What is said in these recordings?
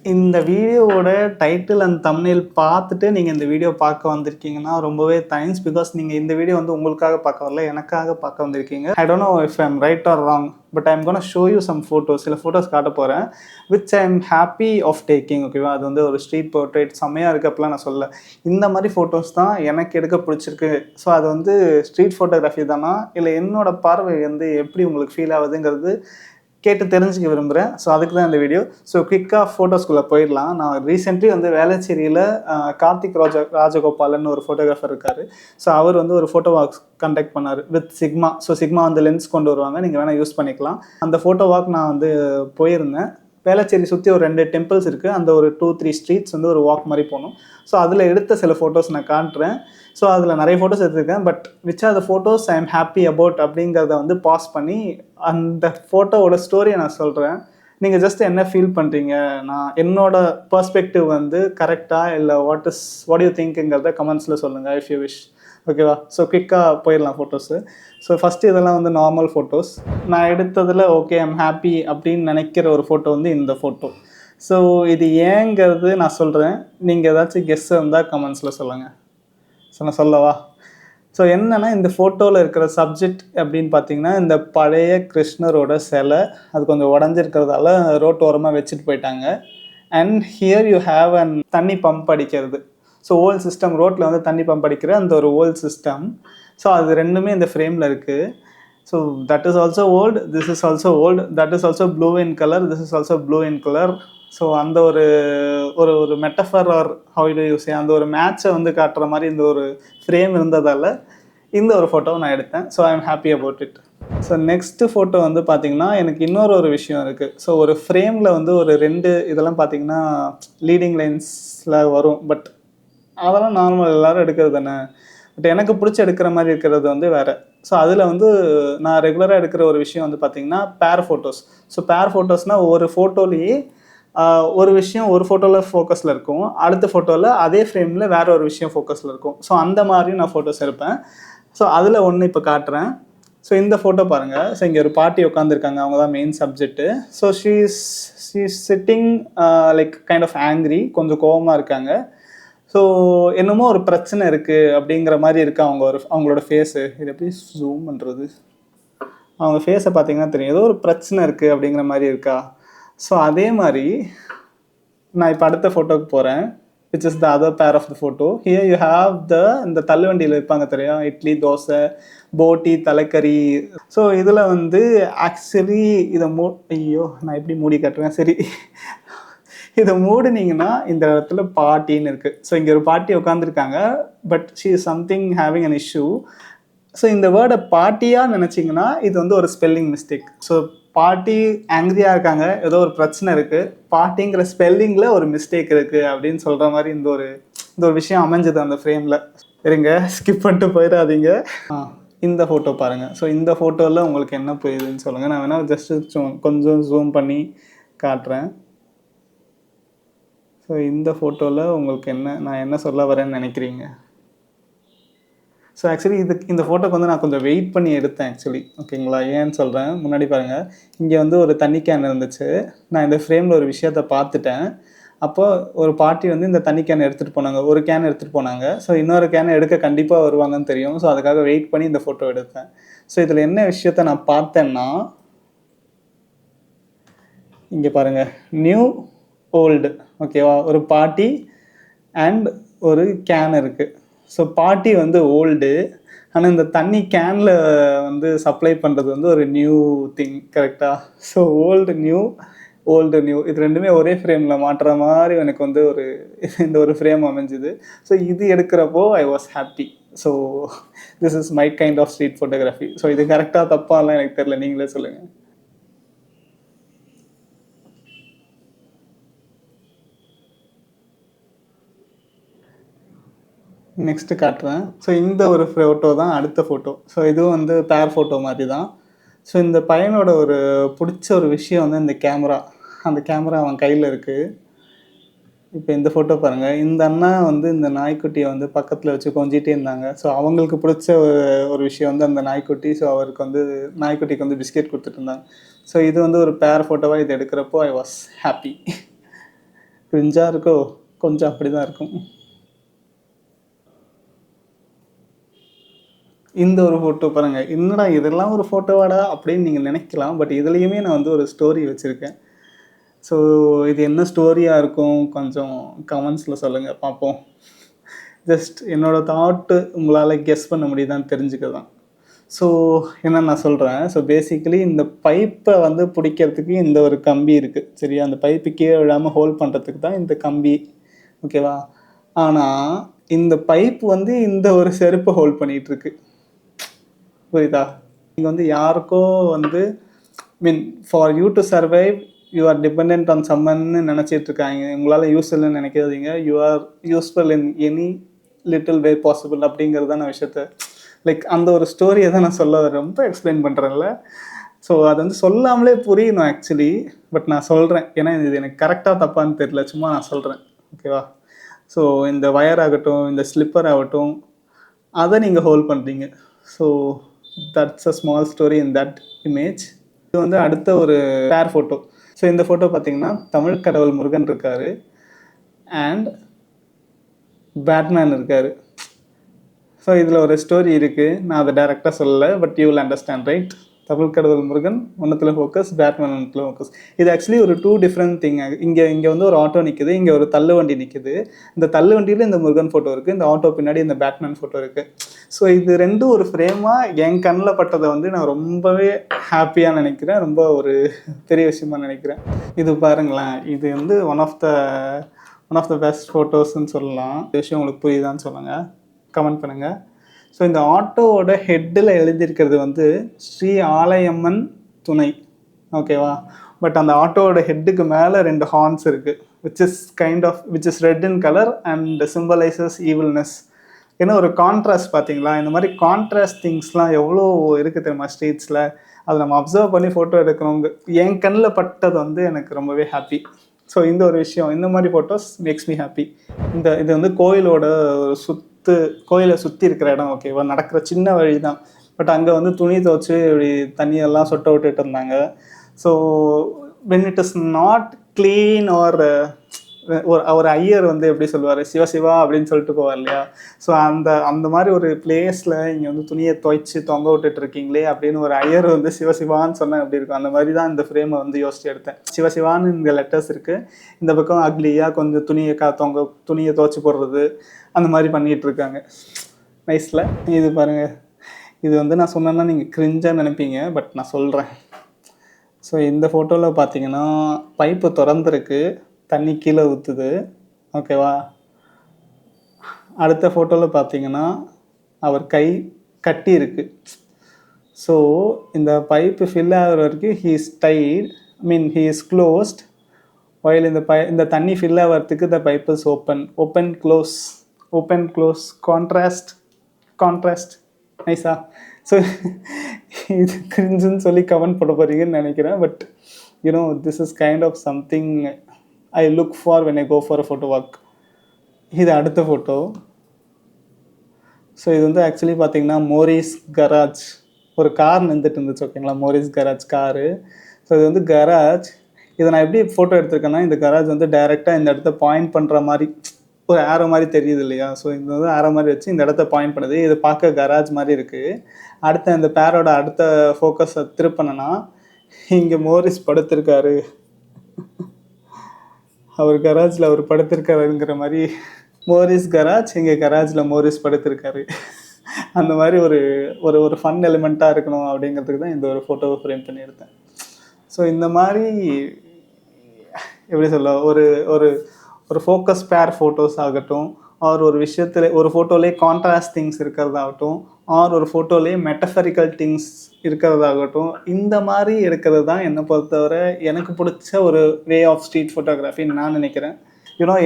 இந்த வீடியோவோட title and thumbnail பார்த்துட்டு நீங்கள் இந்த வீடியோ பார்க்க வந்திருக்கீங்கன்னா ரொம்பவே தேங்க்ஸ். பிகாஸ் நீங்கள் இந்த வீடியோ வந்து உங்களுக்காக பார்க்க வரல, எனக்காக பார்க்க வந்திருக்கீங்க. I don't know if I'm right or wrong, but I'm gonna show you some photos. சில ஃபோட்டோஸ் காட்ட போகிறேன் which I am happy of taking. ஓகேவா? அது வந்து ஒரு ஸ்ட்ரீட் போர்ட்ரேட் செம்மையாக இருக்குது அப்படிலாம் நான் சொல்ல. இந்த மாதிரி ஃபோட்டோஸ் தான் எனக்கு எடுக்க பிடிச்சிருக்கு. ஸோ அது வந்து ஸ்ட்ரீட் ஃபோட்டோகிராஃபி தானா இல்லை என்னோட பார்வை வந்து எப்படி உங்களுக்கு ஃபீல் ஆகுதுங்கிறது கேட்டு தெரிஞ்சுக்க விரும்புகிறேன். ஸோ அதுக்கு தான் இந்த வீடியோ. ஸோ குயிக்காக ஃபோட்டோஸ்குள்ளே போயிடலாம். நான் ரீசெண்ட்லி வந்து வேளச்சேரியில் கார்த்திக் ராஜகோபாலன் ஒரு ஃபோட்டோகிராஃபர் இருக்கார். ஸோ அவர் வந்து ஒரு ஃபோட்டோ வாக் கண்டக்ட் பண்ணார் வித் சிக்மா. ஸோ சிக்மா வந்து லென்ஸ் கொண்டு வருவாங்க, நீங்கள் வேணால் யூஸ் பண்ணிக்கலாம். அந்த ஃபோட்டோ வாக் நான் வந்து போயிருந்தேன். வேளச்சேரி சுற்றி ஒரு 2 டெம்பிள்ஸ் இருக்குது. அந்த ஒரு 2-3 ஸ்ட்ரீட்ஸ் வந்து ஒரு வாக் மாதிரி போகணும். ஸோ அதில் எடுத்த சில ஃபோட்டோஸ் நான் காட்டுறேன். ஸோ அதில் நிறைய ஃபோட்டோஸ் எடுத்திருக்கேன். But which are the photos I am happy about அப்படிங்கிறத வந்து பாஸ் பண்ணி அந்த ஃபோட்டோவோட ஸ்டோரியை நான் சொல்கிறேன். நீங்கள் ஜஸ்ட் என்ன ஃபீல் பண்ணுறீங்க, நான் என்னோட பர்ஸ்பெக்டிவ் வந்து கரெக்டாக இல்லை வாட் யூ திங்க்குங்கிறத கமெண்ட்ஸில் சொல்லுங்கள் இஃப் யூ விஷ். ஓகேவா? ஸோ குயிக்காக போயிடலாம் ஃபோட்டோஸு. ஸோ ஃபஸ்ட்டு இதெல்லாம் வந்து நார்மல் ஃபோட்டோஸ். நான் எடுத்ததில் ஓகே ஐம் ஹாப்பி அப்படின்னு நினைக்கிற ஒரு ஃபோட்டோ வந்து இந்த ஃபோட்டோ. ஸோ இது ஏங்கிறது நான் சொல்கிறேன். நீங்கள் ஏதாச்சும் கெஸ் இருந்தால் கமெண்ட்ஸில் சொல்லுங்கள். ஸோ நான் சொல்லவா? ஸோ என்னென்னா, இந்த ஃபோட்டோவில் இருக்கிற சப்ஜெக்ட் அப்படின்னு பார்த்தீங்கன்னா, இந்த பழைய கிருஷ்ணரோட சிலை அது கொஞ்சம் உடஞ்சிருக்கிறதால ரோட்டு ஓரமாக வச்சுட்டு போயிட்டாங்க. And here you have and தண்ணி பம்ப் அடிக்கிறது. ஸோ ஓல்ட் சிஸ்டம், ரோட்டில் வந்து தண்ணி பம்ப் அடிக்கிற அந்த ஒரு ஓல்ட் சிஸ்டம். ஸோ அது ரெண்டுமே இந்த ஃப்ரேமில் இருக்குது. So that is also old, this is also old, that is also blue in colour, this is also blue in colour. So அந்த ஒரு ஒரு ஒரு metaphor or how do you say, அந்த ஒரு மேட்சை வந்து காட்டுற மாதிரி இந்த ஒரு ஃப்ரேம் இருந்ததால் இந்த ஒரு ஃபோட்டோவை நான் எடுத்தேன். So I am happy about it. So next photo வந்து பார்த்திங்கன்னா, எனக்கு இன்னொரு விஷயம் இருக்குது. ஸோ ஒரு ஃப்ரேமில் வந்து ஒரு 2 இதெல்லாம் பார்த்திங்கன்னா லீடிங் லைன்ஸில் வரும். பட் அதெல்லாம் நார்மல், எல்லோரும் எடுக்கிறது தானே. பட் எனக்கு பிடிச்சி எடுக்கிற மாதிரி இருக்கிறது வந்து வேறு. ஸோ அதில் வந்து நான் ரெகுலராக எடுக்கிற ஒரு விஷயம் வந்து பார்த்திங்கன்னா பேர் ஃபோட்டோஸ். ஸோ பேர் ஃபோட்டோஸ்னால் ஒரு ஃபோட்டோலேயே ஒரு விஷயம் ஒரு ஃபோட்டோவில் ஃபோக்கஸில் இருக்கும், அடுத்த ஃபோட்டோவில் அதே ஃப்ரேமில் வேறு ஒரு விஷயம் ஃபோக்கஸில் இருக்கும். ஸோ அந்த மாதிரியும் நான் ஃபோட்டோஸ் எடுப்பேன். ஸோ அதில் ஒன்று இப்போ காட்டுறேன். ஸோ இந்த ஃபோட்டோ பாருங்கள். ஸோ இங்கே ஒரு பாட்டி உட்காந்துருக்காங்க, அவங்க தான் main subject. So she is sitting like kind of angry, கொஞ்சம் கோவமாக இருக்காங்க. ஸோ என்னமோ ஒரு பிரச்சனை இருக்குது அப்படிங்கிற மாதிரி இருக்குது அவங்களோட ஃபேஸு. இது எப்படி ஜூம் பண்ணுறது? அவங்க ஃபேஸை பார்த்தீங்கன்னா தெரியும், ஏதோ ஒரு பிரச்சனை இருக்குது அப்படிங்கிற மாதிரி இருக்கா. ஸோ அதே மாதிரி நான் இப்போ அடுத்த ஃபோட்டோக்கு போகிறேன், which is the other pair of the photo. Here you have இந்த தள்ளுவண்டியில் இருப்பாங்க தெரியும், இட்லி, தோசை, போட்டி, தலைக்கறி. ஸோ இதில் வந்து ஆக்சுவலி இதை ஐயோ நான் எப்படி மூடி காட்டுறேன். சரி, இதை மூடினீங்கன்னா இந்த இடத்துல பாட்டின்னு இருக்குது. ஸோ இங்கே ஒரு பாட்டி உட்காந்துருக்காங்க, but she is something having an issue. So இந்த வேர்டை பாட்டியாக நினச்சிங்கன்னா இது வந்து ஒரு ஸ்பெல்லிங் மிஸ்டேக். ஸோ பாட்டி ஆங்க்ரியாக இருக்காங்க, ஏதோ ஒரு பிரச்சனை இருக்குது, பாட்டிங்கிற ஸ்பெல்லிங்கில் ஒரு மிஸ்டேக் இருக்குது அப்படின்னு சொல்கிற மாதிரி இந்த ஒரு விஷயம் அமைஞ்சது அந்த ஃப்ரேமில். சரிங்க, ஸ்கிப் பண்ணிட்டு போயிடாதீங்க. இந்த ஃபோட்டோ பாருங்கள். ஸோ இந்த ஃபோட்டோவில் உங்களுக்கு என்ன புரியுதுன்னு சொல்லுங்கள். நான் வேணால் ஜஸ்ட்டு கொஞ்சம் ஜூம் பண்ணி காட்டுறேன். ஸோ இந்த ஃபோட்டோவில் உங்களுக்கு நான் என்ன சொல்ல வரேன்னு நினைக்கிறீங்க? ஸோ ஆக்சுவலி இந்த ஃபோட்டோக்கு வந்து நான் கொஞ்சம் வெயிட் பண்ணி எடுத்தேன் ஆக்சுவலி. ஓகேங்களா? ஏன்னு சொல்கிறேன். முன்னாடி பாருங்கள், இங்கே வந்து ஒரு தண்ணி கேன் இருந்துச்சு. நான் இந்த ஃப்ரேமில் ஒரு விஷயத்தை பார்த்துட்டேன். அப்போது ஒரு பாட்டி வந்து இந்த தண்ணி கேன் எடுத்துகிட்டு போனாங்க, ஒரு கேன் எடுத்துகிட்டு போனாங்க. ஸோ இன்னொரு கேனை எடுக்க கண்டிப்பாக வருவாங்கன்னு தெரியும். ஸோ அதுக்காக வெயிட் பண்ணி இந்த ஃபோட்டோ எடுத்தேன். ஸோ இதில் என்ன விஷயத்தை நான் பார்த்தேன்னா, இங்கே பாருங்கள், நியூ ஓல்டு. ஓகேவா? ஒரு பாட்டி அண்ட் ஒரு கேன் இருக்குது. ஸோ பாட்டி வந்து ஓல்டு, ஆனால் இந்த தண்ணி கேனில் வந்து சப்ளை பண்ணுறது வந்து ஒரு நியூ திங். கரெக்டாக? ஸோ ஓல்டு நியூ இது ரெண்டுமே ஒரே ஃப்ரேமில் மாட்டுற மாதிரி எனக்கு வந்து இந்த ஒரு ஃப்ரேம் அமைஞ்சுது. ஸோ இது எடுக்கிறப்போ I was happy. So this is my kind of street photography. So இது கரெக்டாக தப்பாலாம் எனக்கு தெரியல, நீங்களே சொல்லுங்கள். நெக்ஸ்ட்டு காட்டுறேன். ஸோ இந்த ஒரு ஃபோட்டோ தான் அடுத்த ஃபோட்டோ. ஸோ இதுவும் வந்து பேர் ஃபோட்டோ மாதிரி தான். ஸோ இந்த பையனோட ஒரு பிடிச்ச ஒரு விஷயம் வந்து இந்த கேமரா. அந்த கேமரா அவன் கையில் இருக்குது. இப்போ இந்த ஃபோட்டோ பாருங்கள். இந்த அண்ணா வந்து இந்த நாய்க்குட்டியை வந்து பக்கத்தில் வச்சு கொஞ்சிட்டே இருந்தாங்க. ஸோ அவங்களுக்கு பிடிச்ச ஒரு விஷயம் வந்து அந்த நாய்க்குட்டி. ஸோ அவருக்கு வந்து நாய்க்குட்டிக்கு வந்து பிஸ்கெட் கொடுத்துட்டு இருந்தாங்க. ஸோ இது வந்து ஒரு பேர் ஃபோட்டோவாக இது எடுக்கிறப்போ ஐ வாஸ் ஹாப்பி. கிரிஞ்சாக இருக்கோ, கொஞ்சம் அப்படி தான் இருக்கும். இந்த ஒரு ஃபோட்டோ பாருங்கள், என்னடா இதெல்லாம் ஒரு ஃபோட்டோவாடா அப்படின்னு நீங்கள் நினைக்கலாம். பட் இதுலேயுமே நான் வந்து ஒரு ஸ்டோரி வச்சுருக்கேன். ஸோ இது என்ன ஸ்டோரியாக இருக்கும், கொஞ்சம் கமெண்ட்ஸில் சொல்லுங்கள் பார்ப்போம். ஜஸ்ட் என்னோடய தாட்டு உங்களால் கெஸ் பண்ண முடியுதான்னு தெரிஞ்சுக்க தான். ஸோ என்ன நான் சொல்கிறேன், ஸோ பேசிக்கலி இந்த பைப்பை வந்து பிடிக்கிறதுக்கு இந்த ஒரு கம்பி இருக்குது சரியா. அந்த பைப்பு கீழே விழாமல் ஹோல்ட் பண்ணுறதுக்கு தான் இந்த கம்பி, ஓகேவா. ஆனால் இந்த பைப் வந்து இந்த ஒரு செருப்பை ஹோல்ட் பண்ணிகிட்ருக்கு, புரியுதா. நீங்கள் வந்து யாருக்கோ வந்து mean for you to survive you are depend on சம்மன்னு நினச்சிட்டு இருக்காங்க. உங்களால் யூஸ் இல்லைன்னு நினைக்காதீங்க. You are useful in any little way possible அப்படிங்கிறது தான் நான் விஷயத்த லைக் அந்த ஒரு ஸ்டோரியை தான் நான் சொல்ல ரொம்ப எக்ஸ்பிளைன் பண்ணுறேன்ல. ஸோ அது வந்து சொல்லாமலே புரியணும் ஆக்சுவலி. பட் நான் சொல்கிறேன், ஏன்னா இது எனக்கு கரெக்டாக தப்பான்னு தெரியல, சும்மா நான் சொல்கிறேன், ஓகேவா. ஸோ இந்த வயர் ஆகட்டும், இந்த ஸ்லிப்பர் ஆகட்டும், அதை நீங்கள் ஹோல்ட் பண்ணுறீங்க. So that's a small story in that image. இது வந்து அடுத்த ஒரு பேர் ஃபோட்டோ. ஸோ இந்த ஃபோட்டோ பார்த்தீங்கன்னா தமிழ் கடவுள் முருகன் இருக்கார் அண்ட் பேட்மேன் இருக்கார். ஸோ இதில் ஒரு ஸ்டோரி இருக்குது, நான் அதை டேரெக்டாக சொல்லலை, but you will understand right. Tamil கடவுள் முருகன் ஒன்றத்தில் ஃபோக்கஸ், பேட்மேன் ஒன்றத்தில் ஃபோக்கஸ். இது ஆக்சுவலி ஒரு 2 டிஃப்ரெண்ட் திங். இங்கே வந்து ஒரு ஆட்டோ நிற்குது, இங்கே ஒரு தள்ளு வண்டி நிற்குது. இந்த தள்ளு வண்டியில் இந்த முருகன் ஃபோட்டோ இருக்குது, இந்த ஆட்டோ பின்னாடி இந்த பேட்மேன் ஃபோட்டோ இருக்குது. ஸோ இது ரெண்டும் ஒரு ஃப்ரேமாக என் கண்ணில் பட்டதை வந்து நான் ரொம்பவே ஹாப்பியாக நினைக்கிறேன், ரொம்ப ஒரு பெரிய விஷயமாக நினைக்கிறேன். இது பாருங்களேன், இது வந்து ஒன் ஆஃப் த பெஸ்ட் ஃபோட்டோஸ்ன்னு சொல்லலாம். இந்த விஷயம் உங்களுக்கு புரியுதான்னு சொல்லுங்கள், கமெண்ட் பண்ணுங்கள். ஸோ இந்த ஆட்டோவோட ஹெட்டில் எழுதியிருக்கிறது வந்து ஸ்ரீ ஆலயம்மன் துணை, ஓகேவா. பட் அந்த ஆட்டோவோட ஹெட்டுக்கு மேலே 2 ஹார்ன்ஸ் இருக்குது, which is red in color and symbolizes evilness. ஏன்னா ஒரு கான்ட்ராஸ்ட் பார்த்தீங்களா. இந்த மாதிரி கான்ட்ராஸ்ட் திங்ஸ்லாம் எவ்வளோ இருக்குது தெரியுமா ஸ்ட்ரீட்ஸில். அதை நம்ம அப்சர்வ் பண்ணி ஃபோட்டோ எடுக்கிறவங்க என் கண்ணில் பட்டது வந்து எனக்கு ரொம்பவே ஹாப்பி. ஸோ இந்த ஒரு விஷயம், இந்த மாதிரி ஃபோட்டோஸ் மேக்ஸ் மீ ஹாப்பி. இது வந்து கோயிலோட ஒரு கோயிலை சுற்றி இருக்கிற இடம், ஓகேவா. நடக்கிற சின்ன வழி தான், பட் அங்கே வந்து துணி துவச்சி இப்படி தண்ணியெல்லாம் சொட்ட விட்டுட்டு இருந்தாங்க. So when it is not clean or ஒரு ஐயர் வந்து எப்படி சொல்லுவார், சிவசிவா அப்படின்னு சொல்லிட்டு போவார் இல்லையா. ஸோ அந்த மாதிரி ஒரு பிளேஸில் இங்கே வந்து துணியை துவைச்சி தொங்க விட்டுட்டு இருக்கீங்களே அப்படின்னு ஒரு ஐயர் வந்து சிவசிவான்னு சொன்னால் எப்படி இருக்கும். அந்த மாதிரி தான் இந்த ஃப்ரேமை வந்து யோசிச்சு எடுத்தேன். சிவசிவான்னு இந்த லெட்டர்ஸ் இருக்குது, இந்த பக்கம் அக்லியாக கொஞ்சம் துணியை துவைச்சி போடுறது அந்த மாதிரி பண்ணிகிட்டு இருக்காங்க. நைஸில் இது பாருங்கள். இது வந்து நான் சொன்னேன்னா நீங்கள் கிரிஞ்சாக நினைப்பீங்க, பட் நான் சொல்கிறேன். ஸோ இந்த ஃபோட்டோவில் பார்த்தீங்கன்னா பைப்பு திறந்துருக்கு, தண்ணி கீழே ஊற்றுது, ஓகேவா. அடுத்த ஃபோட்டோவில் பார்த்தீங்கன்னா அவர் கை கட்டி இருக்கு. ஸோ இந்த பைப்பு ஃபில் ஆகிற வரைக்கும் he is closed while இந்த தண்ணி ஃபில் ஆகிறதுக்கு the pipe is open close contrast நைஸா. ஸோ இது கிரிஞ்சுன்னு சொல்லி கமெண்ட் பண்ண போகிறீங்கன்னு நினைக்கிறேன். But this is kind of something I look for when I go for a photo walk. இது அடுத்த ஃபோட்டோ. ஸோ இது வந்து ஆக்சுவலி பார்த்தீங்கன்னா மோரிஸ் கராஜ், ஒரு கார் நின்றுட்டு இருந்துச்சு, ஓகேங்களா. Morris garage car. ஸோ இது வந்து கராஜ். இதை நான் எப்படி ஃபோட்டோ எடுத்திருக்கேன்னா, இந்த கராஜ் வந்து டைரெக்டாக இந்த இடத்த பாயிண்ட் பண்ணுற மாதிரி ஒரு ஆரோ மாதிரி தெரியுது இல்லையா. ஸோ இது வந்து ஆரோ மாதிரி வச்சு இந்த இடத்த பாயிண்ட் பண்ணுது. இது பார்க்க கராஜ் மாதிரி இருக்குது. அடுத்த இந்த பேரோட அடுத்த ஃபோக்கஸை திருப்பினேன்னா இங்கே மோரிஸ் படுத்திருக்காரு. அவர் கராஜில் அவர் படுத்திருக்காருங்கிற மாதிரி மோரிஸ் கராஜ், இங்கே கராஜில் மோரிஸ் படுத்திருக்காரு. அந்த மாதிரி ஒரு ஃபன் எலிமெண்ட்டாக இருக்கணும் அப்படிங்கிறதுக்கு தான் இந்த ஒரு ஃபோட்டோவை ஃப்ரேம் பண்ணி எடுத்தேன். ஸோ இந்த மாதிரி எப்படி சொல்ல, ஒரு ஃபோக்கஸ் பேர் ஃபோட்டோஸ் ஆகட்டும், ஆர் ஒரு விஷயத்தில் ஒரு ஃபோட்டோலேயே கான்ட்ராஸ்ட் திங்ஸ் இருக்கிறதாகட்டும், ஆர் ஒரு ஃபோட்டோலேயே மெட்டஃபரிக்கல் திங்ஸ் இருக்கிறதாகட்டும், இந்த மாதிரி எடுக்கிறது தான் என்னை பொறுத்தவரை எனக்கு பிடிச்ச ஒரு வே ஆஃப் ஸ்ட்ரீட் ஃபோட்டோகிராஃபின்னு நான் நினைக்கிறேன்.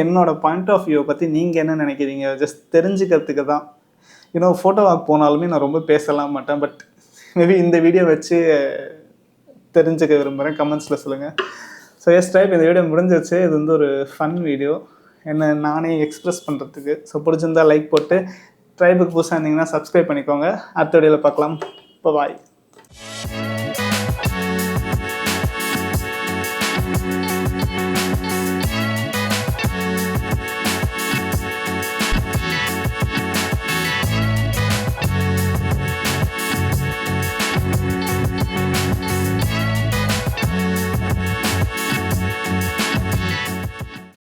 என்னோடய பாயிண்ட் ஆஃப் வியூவை பற்றி நீங்கள் என்ன நினைக்கிறீங்க ஜஸ்ட் தெரிஞ்சுக்கிறதுக்கு தான். ஃபோட்டோ வாக் போனாலுமே நான் ரொம்ப பேசலாம் மாட்டேன், பட் மேபி இந்த வீடியோ வச்சு தெரிஞ்சுக்க விரும்புகிறேன். கமெண்ட்ஸில் சொல்லுங்கள். ஸோ டைப் இந்த வீடியோ முடிஞ்சிருச்சு. இது வந்து ஒரு ஃபன் வீடியோ, என்ன நானே எக்ஸ்ப்ரெஸ் பண்ணுறதுக்கு. ஸோ பிடிச்சிருந்தால் லைக் போட்டு, ட்ரைபுக்கு புதுசாக இருந்தீங்கன்னா சப்ஸ்கிரைப் பண்ணிக்கோங்க. அடுத்த வீடியோவில் பார்க்கலாம். பாய்.